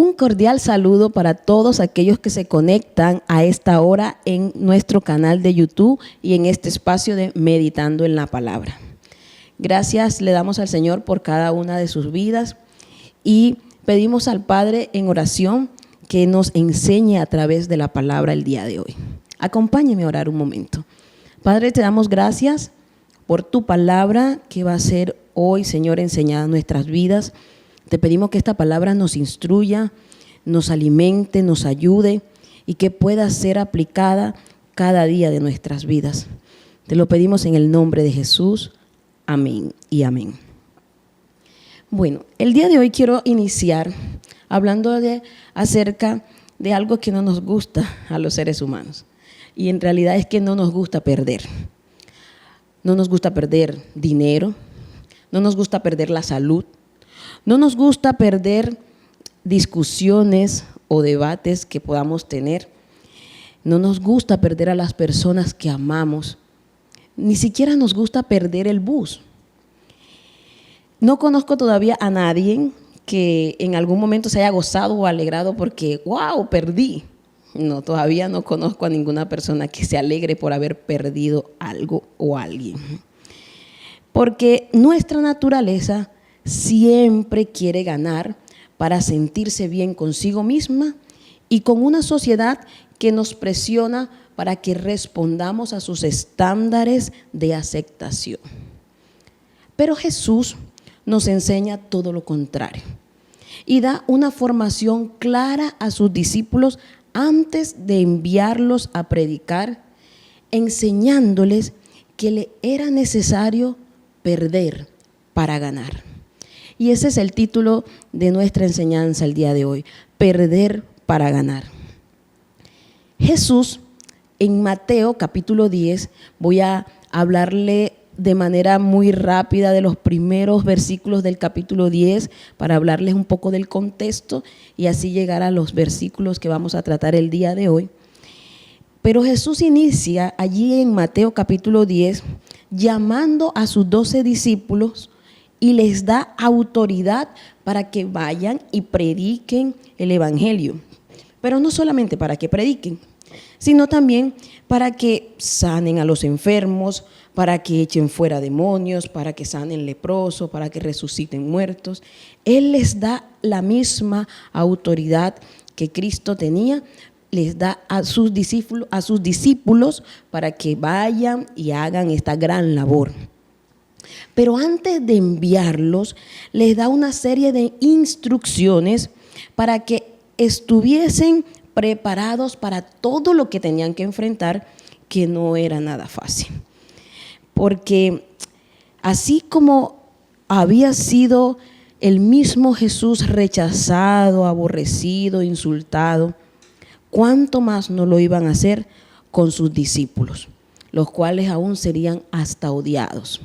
Un cordial saludo para todos aquellos que se conectan a esta hora en nuestro canal de YouTube y en este espacio de Meditando en la Palabra. Gracias le damos al Señor por cada una de sus vidas y pedimos al Padre en oración que nos enseñe a través de la palabra el día de hoy. Acompáñeme a orar un momento. Padre, te damos gracias por tu palabra que va a ser hoy, Señor, enseñada en nuestras vidas. Te pedimos que esta palabra nos instruya, nos alimente, nos ayude y que pueda ser aplicada cada día de nuestras vidas. Te lo pedimos en el nombre de Jesús. Amén y amén. Bueno, el día de hoy quiero iniciar hablando acerca de algo que no nos gusta a los seres humanos. Y en realidad es que no nos gusta perder. No nos gusta perder dinero, no nos gusta perder la salud, no nos gusta perder discusiones o debates que podamos tener. No nos gusta perder a las personas que amamos. Ni siquiera nos gusta perder el bus. No conozco todavía a nadie que en algún momento se haya gozado o alegrado porque ¡wow! Perdí. No, todavía no conozco a ninguna persona que se alegre por haber perdido algo o alguien. Porque nuestra naturaleza siempre quiere ganar para sentirse bien consigo misma y con una sociedad que nos presiona para que respondamos a sus estándares de aceptación. Pero Jesús nos enseña todo lo contrario y da una formación clara a sus discípulos antes de enviarlos a predicar, enseñándoles que le era necesario perder para ganar. Y ese es el título de nuestra enseñanza el día de hoy, perder para ganar. Jesús, en Mateo capítulo 10, voy a hablarle de manera muy rápida de los primeros versículos del capítulo 10 para hablarles un poco del contexto y así llegar a los versículos que vamos a tratar el día de hoy. Pero Jesús inicia allí en Mateo capítulo 10 llamando a sus 12 discípulos y les da autoridad para que vayan y prediquen el evangelio. Pero no solamente para que prediquen, sino también para que sanen a los enfermos, para que echen fuera demonios, para que sanen leprosos, para que resuciten muertos. Él les da la misma autoridad que Cristo tenía, les da a sus discípulos para que vayan y hagan esta gran labor. Pero antes de enviarlos, les da una serie de instrucciones para que estuviesen preparados para todo lo que tenían que enfrentar, que no era nada fácil. Porque así como había sido el mismo Jesús rechazado, aborrecido, insultado, ¿cuánto más no lo iban a hacer con sus discípulos, los cuales aún serían hasta odiados?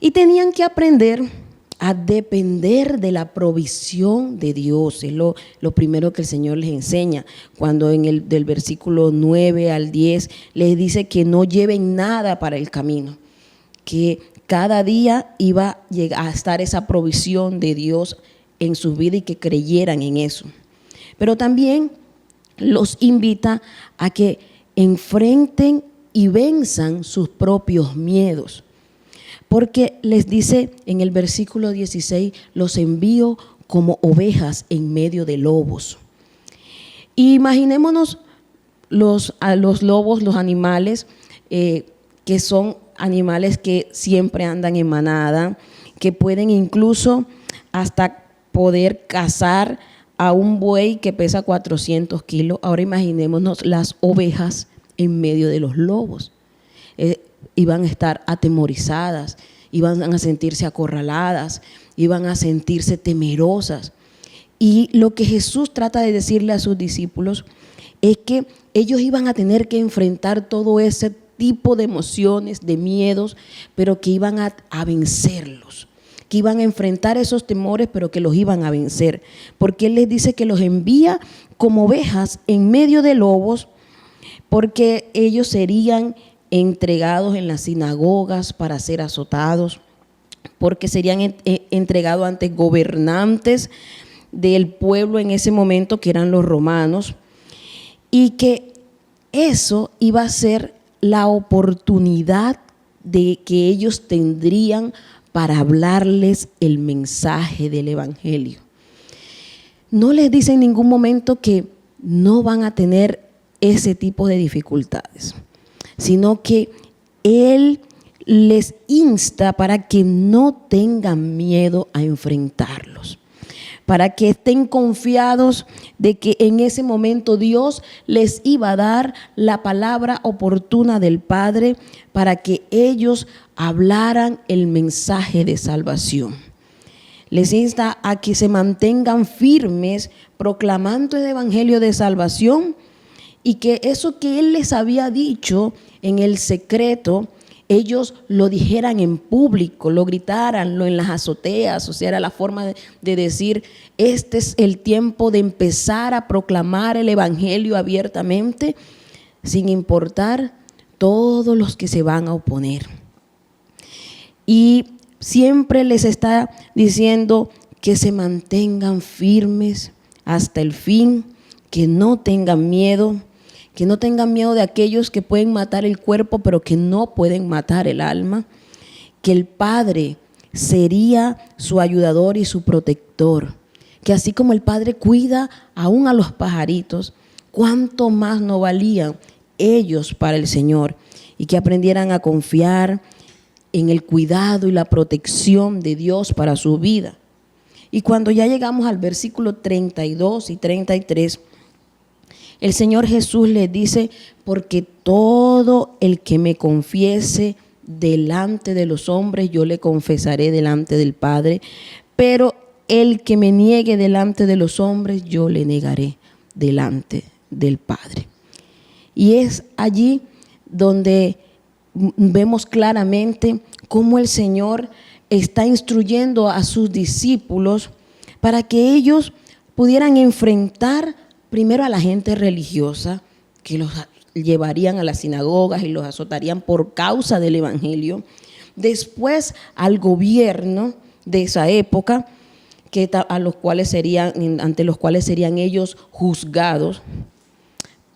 Y tenían que aprender a depender de la provisión de Dios. Es lo primero que el Señor les enseña cuando del versículo 9 al 10 les dice que no lleven nada para el camino, que cada día iba a estar esa provisión de Dios en su vida y que creyeran en eso. Pero también los invita a que enfrenten y venzan sus propios miedos. Porque les dice en el versículo 16, los envío como ovejas en medio de lobos. Y imaginémonos a los lobos, los animales, que son animales que siempre andan en manada, que pueden incluso hasta poder cazar a un buey que pesa 400 kilos. Ahora imaginémonos las ovejas en medio de los lobos. Iban a estar atemorizadas, iban a sentirse acorraladas, iban a sentirse temerosas. Y lo que Jesús trata de decirle a sus discípulos es que ellos iban a tener que enfrentar todo ese tipo de emociones, de miedos, pero que iban a vencerlos, que iban a enfrentar esos temores, pero que los iban a vencer. Porque Él les dice que los envía como ovejas en medio de lobos, porque ellos serían entregados en las sinagogas para ser azotados, porque serían entregados ante gobernantes del pueblo en ese momento, que eran los romanos, y que eso iba a ser la oportunidad de que ellos tendrían para hablarles el mensaje del evangelio. No les dice en ningún momento que no van a tener ese tipo de dificultades, sino que Él les insta para que no tengan miedo a enfrentarlos, para que estén confiados de que en ese momento Dios les iba a dar la palabra oportuna del Padre para que ellos hablaran el mensaje de salvación. Les insta a que se mantengan firmes proclamando el evangelio de salvación y que eso que Él les había dicho en el secreto, ellos lo dijeran en público, lo gritaran, lo en las azoteas. O sea, era la forma de decir, este es el tiempo de empezar a proclamar el evangelio abiertamente, sin importar todos los que se van a oponer. Y siempre les está diciendo que se mantengan firmes hasta el fin, que no tengan miedo. Que no tengan miedo de aquellos que pueden matar el cuerpo, pero que no pueden matar el alma. Que el Padre sería su ayudador y su protector. Que así como el Padre cuida aún a los pajaritos, cuánto más no valían ellos para el Señor. Y que aprendieran a confiar en el cuidado y la protección de Dios para su vida. Y cuando ya llegamos al versículo 32 y 33, el Señor Jesús les dice, porque todo el que me confiese delante de los hombres, yo le confesaré delante del Padre, pero el que me niegue delante de los hombres, yo le negaré delante del Padre. Y es allí donde vemos claramente cómo el Señor está instruyendo a sus discípulos para que ellos pudieran enfrentar primero a la gente religiosa que los llevarían a las sinagogas y los azotarían por causa del evangelio. Después al gobierno de esa época, ante los cuales serían ellos juzgados.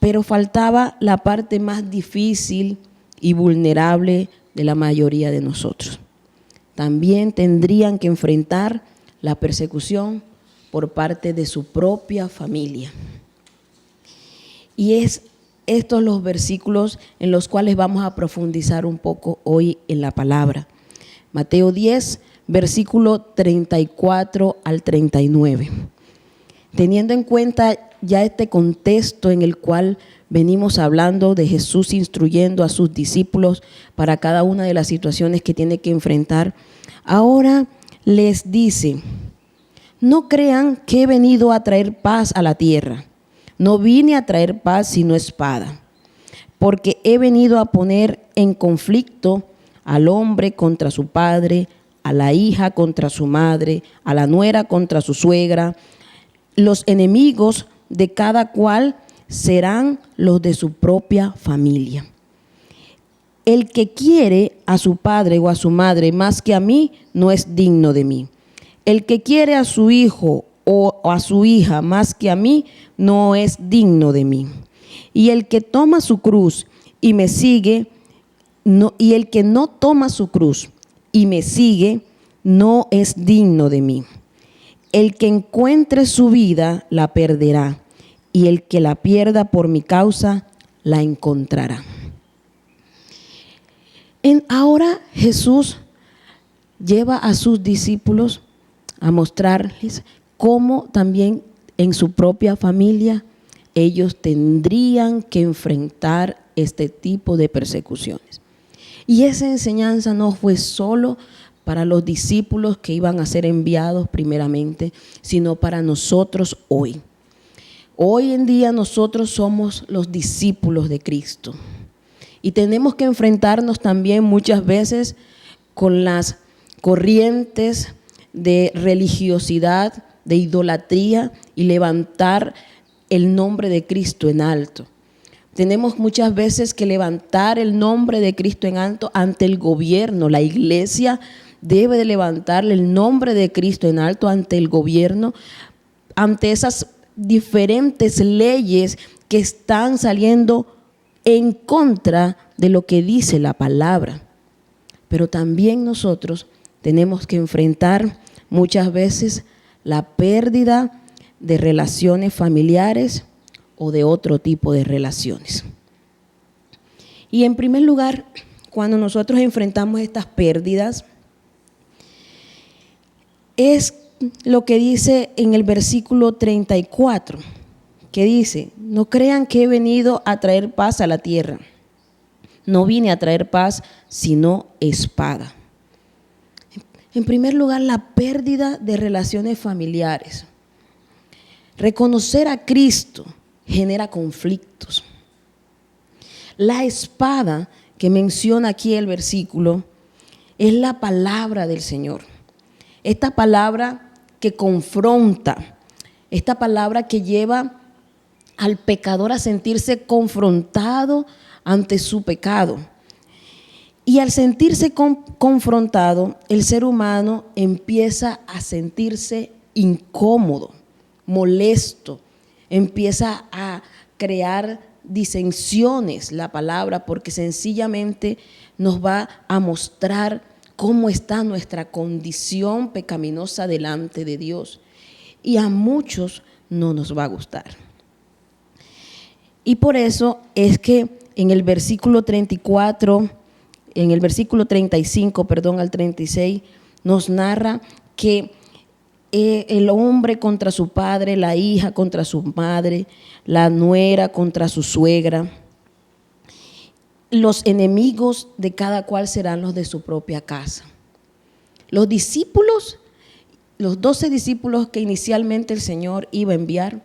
Pero faltaba la parte más difícil y vulnerable de la mayoría de nosotros. También tendrían que enfrentar la persecución por parte de su propia familia. Y es estos los versículos en los cuales vamos a profundizar un poco hoy en la palabra. Mateo 10, versículo 34 al 39. Teniendo en cuenta ya este contexto en el cual venimos hablando de Jesús instruyendo a sus discípulos para cada una de las situaciones que tiene que enfrentar, ahora les dice, no crean que he venido a traer paz a la tierra. No vine a traer paz sino espada, porque he venido a poner en conflicto al hombre contra su padre, a la hija contra su madre, a la nuera contra su suegra. Los enemigos de cada cual serán los de su propia familia. El que quiere a su padre o a su madre más que a mí, no es digno de mí. El que quiere a su hijo o a su hija más que a mí, no es digno de mí. Y el que toma su cruz y me sigue, y el que no toma su cruz y me sigue, no es digno de mí. El que encuentre su vida, la perderá, y el que la pierda por mi causa, la encontrará. Ahora Jesús lleva a sus discípulos a mostrarles cómo también en su propia familia ellos tendrían que enfrentar este tipo de persecuciones. Y esa enseñanza no fue solo para los discípulos que iban a ser enviados primeramente, sino para nosotros hoy. Hoy en día nosotros somos los discípulos de Cristo y tenemos que enfrentarnos también muchas veces con las corrientes de religiosidad, de idolatría y levantar el nombre de Cristo en alto. Tenemos muchas veces que levantar el nombre de Cristo en alto ante el gobierno. La iglesia debe de levantarle el nombre de Cristo en alto ante el gobierno ante esas diferentes leyes que están saliendo en contra de lo que dice la palabra. Pero también nosotros tenemos que enfrentar muchas veces la pérdida de relaciones familiares o de otro tipo de relaciones. Y en primer lugar, cuando nosotros enfrentamos estas pérdidas, es lo que dice en el versículo 34, que dice: no crean que he venido a traer paz a la tierra. No vine a traer paz, sino espada. En primer lugar, la pérdida de relaciones familiares. Reconocer a Cristo genera conflictos. La espada que menciona aquí el versículo es la palabra del Señor. Esta palabra que confronta, esta palabra que lleva al pecador a sentirse confrontado ante su pecado. Y al sentirse confrontado, el ser humano empieza a sentirse incómodo, molesto, empieza a crear disensiones la palabra, porque sencillamente nos va a mostrar cómo está nuestra condición pecaminosa delante de Dios. Y a muchos no nos va a gustar. Y por eso es que en el versículo 34, en el versículo 35, al 36, nos narra que el hombre contra su padre, la hija contra su madre, la nuera contra su suegra. Los enemigos de cada cual serán los de su propia casa. Los discípulos, los 12 discípulos que inicialmente el Señor iba a enviar,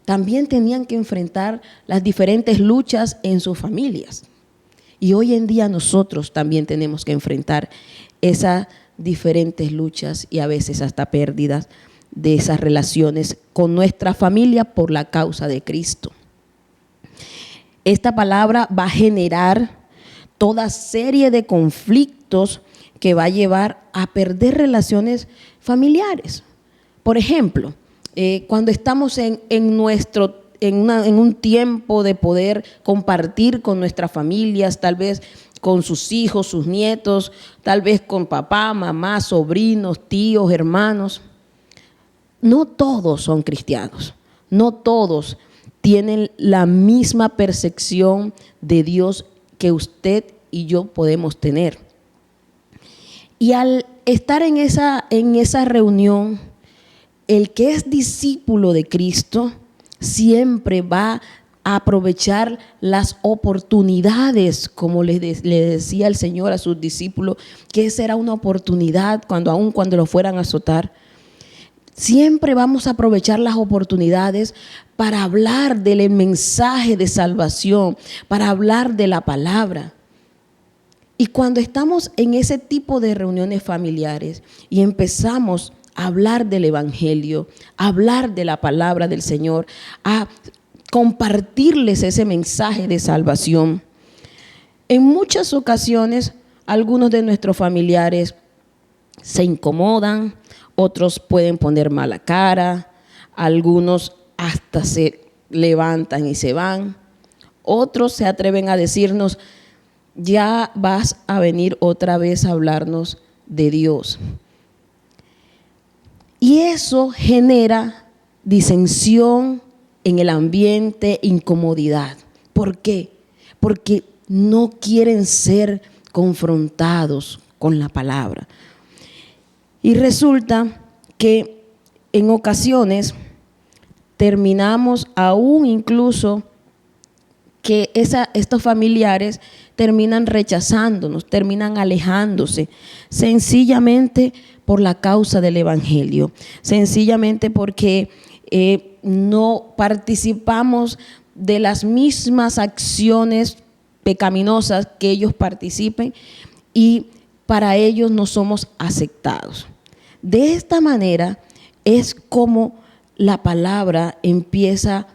también tenían que enfrentar las diferentes luchas en sus familias. Y hoy en día nosotros también tenemos que enfrentar esas diferentes luchas y a veces hasta pérdidas de esas relaciones con nuestra familia por la causa de Cristo. Esta palabra va a generar toda serie de conflictos que va a llevar a perder relaciones familiares. Por ejemplo, cuando estamos en un tiempo de poder compartir con nuestras familias, tal vez con sus hijos, sus nietos, tal vez con papá, mamá, sobrinos, tíos, hermanos. No todos son cristianos, no todos tienen la misma percepción de Dios que usted y yo podemos tener. Y al estar en esa reunión, el que es discípulo de Cristo siempre va a aprovechar las oportunidades, como le decía el Señor a sus discípulos, que esa era una oportunidad aun cuando lo fueran a azotar. Siempre vamos a aprovechar las oportunidades para hablar del mensaje de salvación, para hablar de la palabra. Y cuando estamos en ese tipo de reuniones familiares y empezamos a hablar del evangelio, a hablar de la palabra del Señor, a compartirles ese mensaje de salvación, en muchas ocasiones algunos de nuestros familiares se incomodan, otros pueden poner mala cara, algunos hasta se levantan y se van, otros se atreven a decirnos: ya vas a venir otra vez a hablarnos de Dios. Y eso genera disensión en el ambiente, incomodidad. ¿Por qué? Porque no quieren ser confrontados con la palabra. Y resulta que en ocasiones terminamos aún incluso que estos familiares terminan rechazándonos, terminan alejándose, sencillamente por la causa del evangelio, sencillamente porque no participamos de las mismas acciones pecaminosas que ellos participen y para ellos no somos aceptados. De esta manera es como la palabra empieza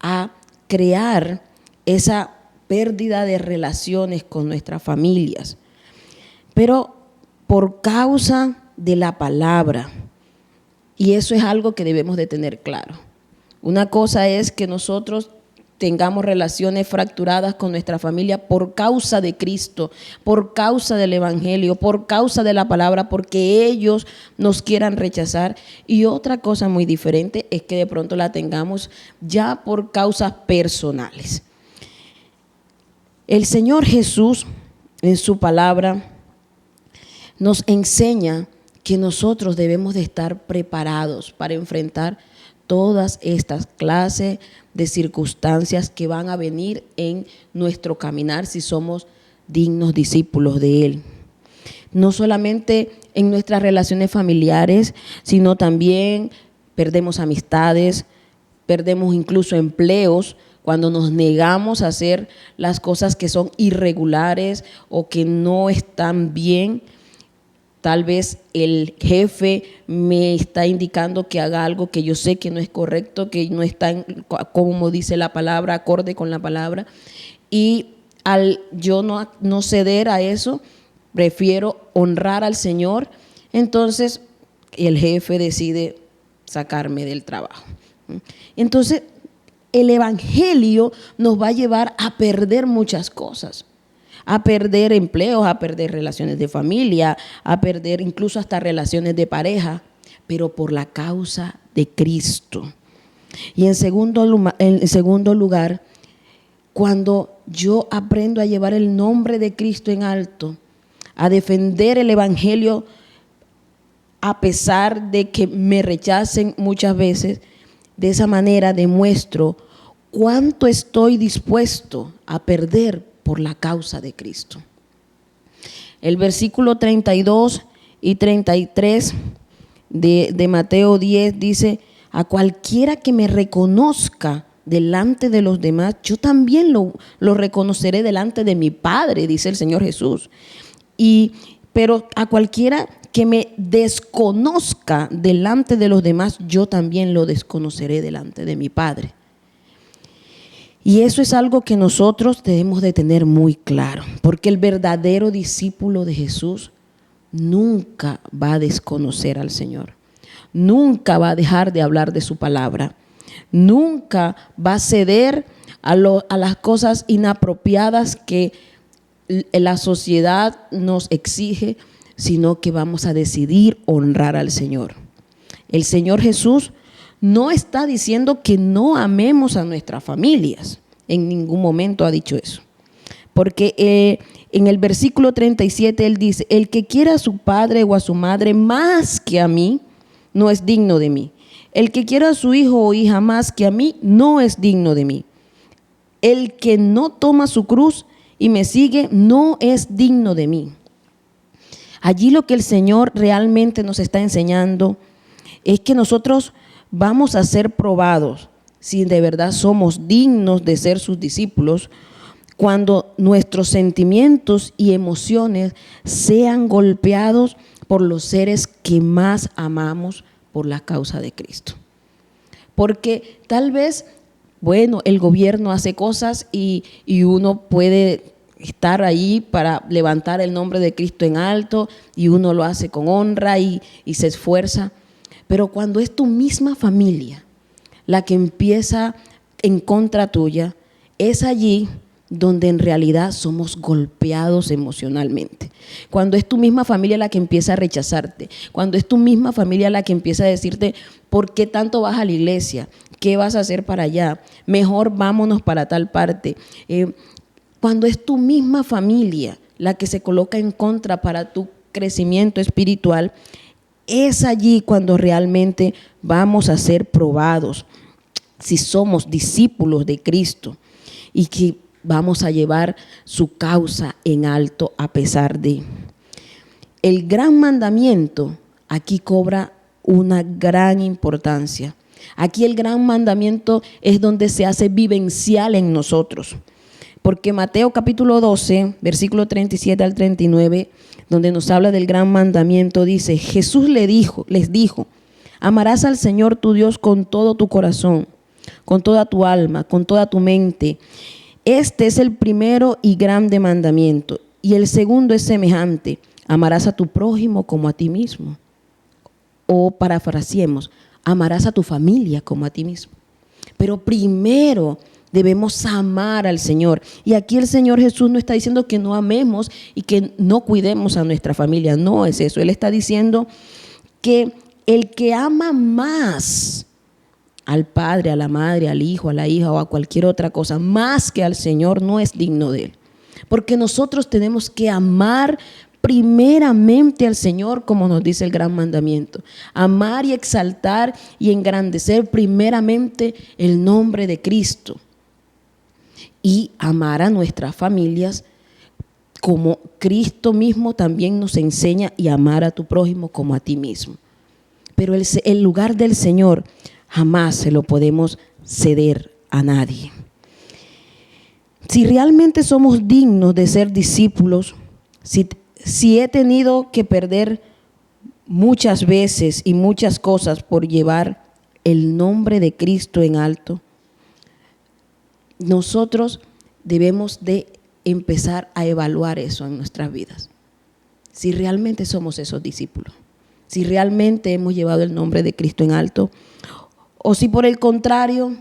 a crear esa pérdida de relaciones con nuestras familias. Pero por causa de la palabra, Y eso es algo que debemos de tener claro. Una cosa es que nosotros tengamos relaciones fracturadas con nuestra familia por causa de Cristo, por causa del Evangelio, por causa de la palabra, porque ellos nos quieran rechazar. Y otra cosa muy diferente es que de pronto la tengamos ya por causas personales. El Señor Jesús, en su palabra, nos enseña que nosotros debemos de estar preparados para enfrentar todas estas clases de circunstancias que van a venir en nuestro caminar si somos dignos discípulos de Él. No solamente en nuestras relaciones familiares, sino también perdemos amistades, perdemos incluso empleos cuando nos negamos a hacer las cosas que son irregulares o que no están bien. Tal vez el jefe me está indicando que haga algo que yo sé que no es correcto, que no está, como dice la palabra, acorde con la palabra. Y al yo no ceder a eso, prefiero honrar al Señor. Entonces el jefe decide sacarme del trabajo. Entonces el evangelio nos va a llevar a perder muchas cosas. A perder empleos, a perder relaciones de familia, a perder incluso hasta relaciones de pareja, pero por la causa de Cristo. Y en segundo lugar, cuando yo aprendo a llevar el nombre de Cristo en alto, a defender el evangelio a pesar de que me rechacen muchas veces, de esa manera demuestro cuánto estoy dispuesto a perder por la causa de Cristo. El versículo 32 y 33 de Mateo 10 dice: a cualquiera que me reconozca delante de los demás, yo también lo reconoceré delante de mi Padre, dice el Señor Jesús. Pero a cualquiera que me desconozca delante de los demás, yo también lo desconoceré delante de mi Padre. Y eso es algo que nosotros debemos de tener muy claro, porque el verdadero discípulo de Jesús nunca va a desconocer al Señor, nunca va a dejar de hablar de su palabra, nunca va a ceder a las cosas inapropiadas que la sociedad nos exige, sino que vamos a decidir honrar al Señor. El Señor Jesús no está diciendo que no amemos a nuestras familias. En ningún momento ha dicho eso. Porque en el versículo 37 Él dice: el que quiera a su padre o a su madre más que a mí, no es digno de mí. El que quiera a su hijo o hija más que a mí, no es digno de mí. El que no toma su cruz y me sigue, no es digno de mí. Allí lo que el Señor realmente nos está enseñando es que nosotros vamos a ser probados si de verdad somos dignos de ser sus discípulos cuando nuestros sentimientos y emociones sean golpeados por los seres que más amamos por la causa de Cristo. Porque tal vez, bueno, el gobierno hace cosas y uno puede estar ahí para levantar el nombre de Cristo en alto y uno lo hace con honra y se esfuerza. Pero cuando es tu misma familia la que empieza en contra tuya, es allí donde en realidad somos golpeados emocionalmente. Cuando es tu misma familia la que empieza a rechazarte, cuando es tu misma familia la que empieza a decirte: ¿por qué tanto vas a la iglesia? ¿Qué vas a hacer para allá? Mejor vámonos para tal parte. Cuando es tu misma familia la que se coloca en contra para tu crecimiento espiritual, es allí cuando realmente vamos a ser probados si somos discípulos de Cristo y que vamos a llevar su causa en alto a pesar de. El gran mandamiento aquí cobra una gran importancia. Aquí el gran mandamiento es donde se hace vivencial en nosotros. Porque Mateo capítulo 12, versículo 37 al 39, donde nos habla del gran mandamiento, dice: Jesús les dijo, amarás al Señor tu Dios con todo tu corazón, con toda tu alma, con toda tu mente. Este es el primero y grande mandamiento. Y el segundo es semejante: amarás a tu prójimo como a ti mismo. o parafraseemos, amarás a tu familia como a ti mismo. Pero primero debemos amar al Señor. Y aquí el Señor Jesús no está diciendo que no amemos y que no cuidemos a nuestra familia. No es eso. Él está diciendo que el que ama más al padre, a la madre, al hijo, a la hija o a cualquier otra cosa, más que al Señor, no es digno de Él. Porque nosotros tenemos que amar primeramente al Señor, como nos dice el gran mandamiento. Amar y exaltar y engrandecer primeramente el nombre de Cristo. Y amar a nuestras familias como Cristo mismo también nos enseña, y amar a tu prójimo como a ti mismo. Pero el lugar del Señor jamás se lo podemos ceder a nadie. Si realmente somos dignos de ser discípulos, si he tenido que perder muchas veces y muchas cosas por llevar el nombre de Cristo en alto, nosotros debemos de empezar a evaluar eso en nuestras vidas. Si realmente somos esos discípulos, si realmente hemos llevado el nombre de Cristo en alto, o si por el contrario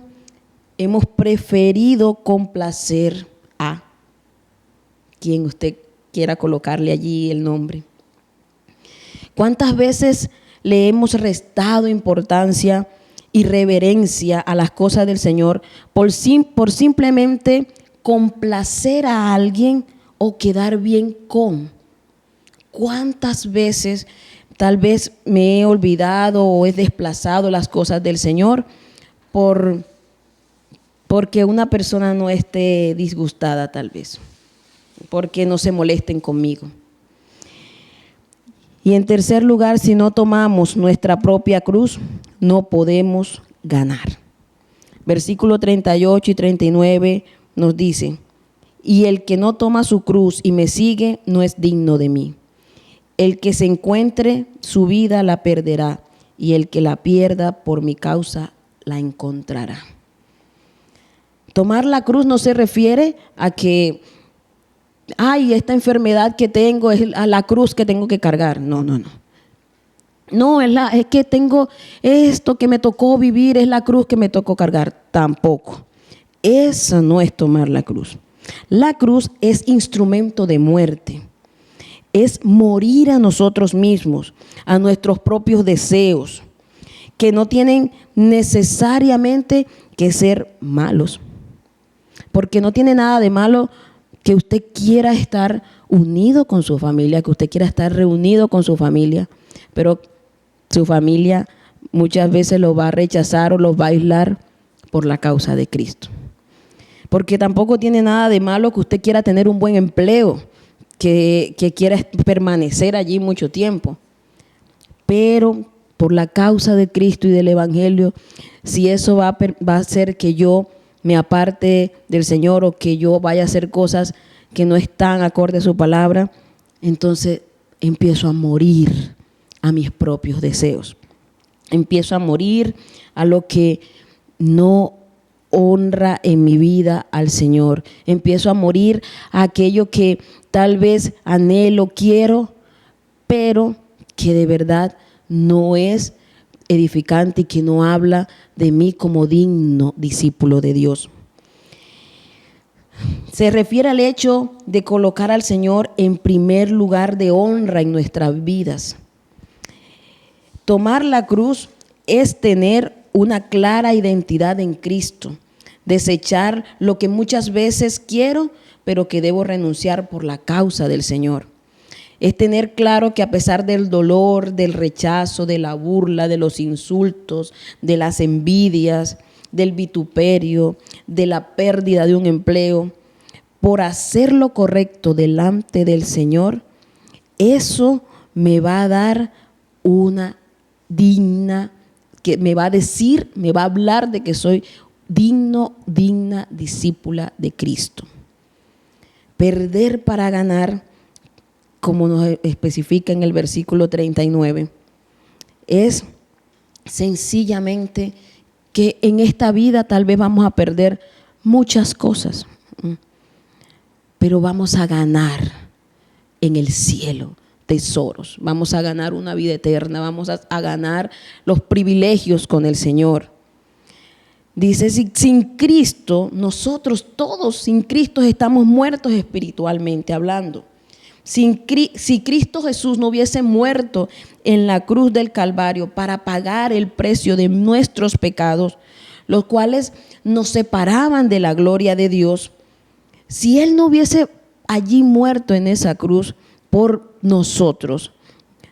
hemos preferido complacer a quien usted quiera colocarle allí el nombre. ¿Cuántas veces le hemos restado importancia y reverencia a las cosas del Señor por simplemente complacer a alguien o quedar bien con? ¿Cuántas veces tal vez me he olvidado o he desplazado las cosas del Señor porque una persona no esté disgustada tal vez, porque no se molesten conmigo? Y en tercer lugar, si no tomamos nuestra propia cruz, no podemos ganar. Versículo 38 y 39 nos dice: y el que no toma su cruz y me sigue no es digno de mí. El que se encuentre su vida la perderá, y el que la pierda por mi causa la encontrará. Tomar la cruz no se refiere a que, esta enfermedad que tengo es a la cruz que tengo que cargar. No. No, es que tengo esto que me tocó vivir, es la cruz que me tocó cargar. Tampoco. Esa no es tomar la cruz. La cruz es instrumento de muerte. Es morir a nosotros mismos, a nuestros propios deseos, que no tienen necesariamente que ser malos. Porque no tiene nada de malo que usted quiera estar unido con su familia, que usted quiera estar reunido con su familia, pero su familia muchas veces lo va a rechazar o lo va a aislar por la causa de Cristo. Porque tampoco tiene nada de malo que usted quiera tener un buen empleo, que quiera permanecer allí mucho tiempo. Pero por la causa de Cristo y del Evangelio, si eso va a hacer que yo me aparte del Señor o que yo vaya a hacer cosas que no están acorde a su palabra, entonces empiezo a morir a mis propios deseos. Empiezo a morir a lo que no honra en mi vida al Señor. Empiezo a morir a aquello que tal vez anhelo, quiero, pero que de verdad no es edificante y que no habla de mí como digno discípulo de Dios. Se refiere al hecho de colocar al Señor en primer lugar de honra en nuestras vidas. Tomar la cruz es tener una clara identidad en Cristo, desechar lo que muchas veces quiero, pero que debo renunciar por la causa del Señor. Es tener claro que a pesar del dolor, del rechazo, de la burla, de los insultos, de las envidias, del vituperio, de la pérdida de un empleo, por hacer lo correcto delante del Señor, eso me va a dar una digna, que me va a decir, me va a hablar de que soy digna discípula de Cristo. Perder para ganar, como nos especifica en el versículo 39, es sencillamente que en esta vida tal vez vamos a perder muchas cosas, pero vamos a ganar en el cielo. tesoros, vamos a ganar una vida eterna, vamos a ganar los privilegios con el Señor. Dice, sin Cristo, nosotros todos sin Cristo estamos muertos espiritualmente hablando. Si Cristo Jesús no hubiese muerto en la cruz del Calvario para pagar el precio de nuestros pecados, los cuales nos separaban de la gloria de Dios, si Él no hubiese allí muerto en esa cruz por nosotros,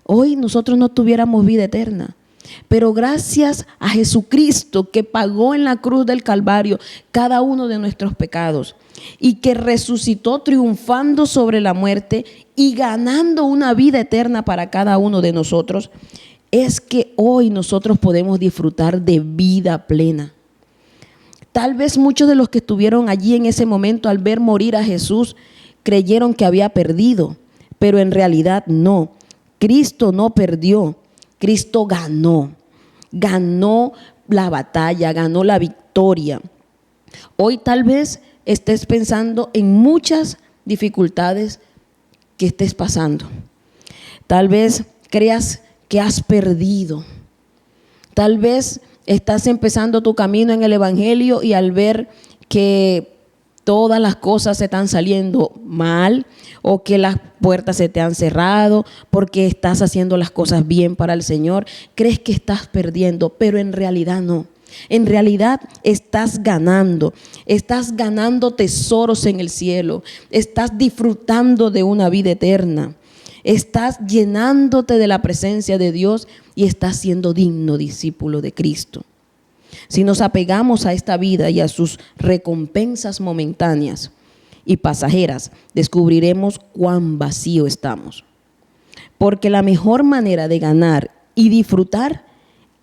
hoy nosotros no tuviéramos vida eterna. Pero gracias a Jesucristo que pagó en la cruz del Calvario cada uno de nuestros pecados y que resucitó triunfando sobre la muerte y ganando una vida eterna para cada uno de nosotros, es que hoy nosotros podemos disfrutar de vida plena. Tal vez muchos de los que estuvieron allí en ese momento al ver morir a Jesús creyeron que había perdido, pero en realidad no. Cristo no perdió. Cristo ganó la batalla, ganó la victoria. Hoy tal vez estés pensando en muchas dificultades que estés pasando. Tal vez creas que has perdido. Tal vez estás empezando tu camino en el Evangelio y al ver que todas las cosas se están saliendo mal o que las puertas se te han cerrado porque estás haciendo las cosas bien para el Señor, crees que estás perdiendo, pero en realidad no. En realidad estás ganando tesoros en el cielo, estás disfrutando de una vida eterna, estás llenándote de la presencia de Dios y estás siendo digno discípulo de Cristo. Si nos apegamos a esta vida y a sus recompensas momentáneas y pasajeras, descubriremos cuán vacío estamos. Porque la mejor manera de ganar y disfrutar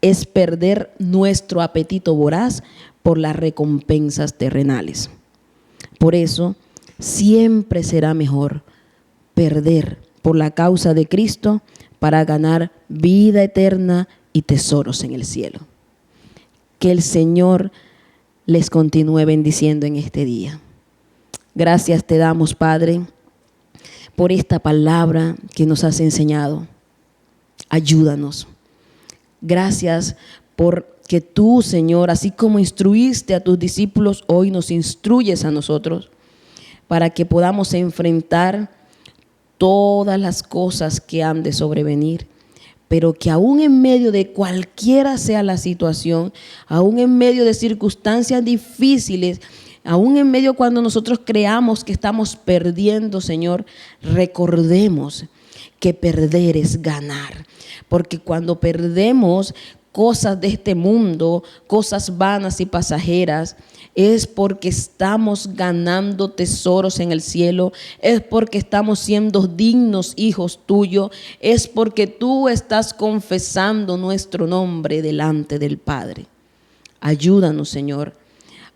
es perder nuestro apetito voraz por las recompensas terrenales. Por eso, siempre será mejor perder por la causa de Cristo para ganar vida eterna y tesoros en el cielo. Que el Señor les continúe bendiciendo en este día. Gracias te damos, Padre, por esta palabra que nos has enseñado. Ayúdanos. Gracias porque tú, Señor, así como instruiste a tus discípulos, hoy nos instruyes a nosotros para que podamos enfrentar todas las cosas que han de sobrevenir, pero que aún en medio de cualquiera sea la situación, aún en medio de circunstancias difíciles, aún en medio cuando nosotros creamos que estamos perdiendo, Señor, recordemos que perder es ganar, porque cuando perdemos cosas de este mundo, cosas vanas y pasajeras, es porque estamos ganando tesoros en el cielo, es porque estamos siendo dignos hijos tuyos, es porque tú estás confesando nuestro nombre delante del Padre. Ayúdanos, Señor,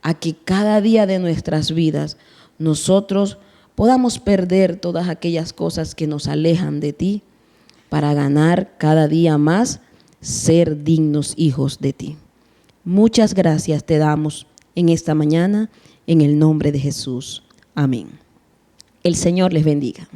a que cada día de nuestras vidas nosotros podamos perder todas aquellas cosas que nos alejan de ti para ganar cada día más ser dignos hijos de ti. Muchas gracias te damos en esta mañana, en el nombre de Jesús. Amén. El Señor les bendiga.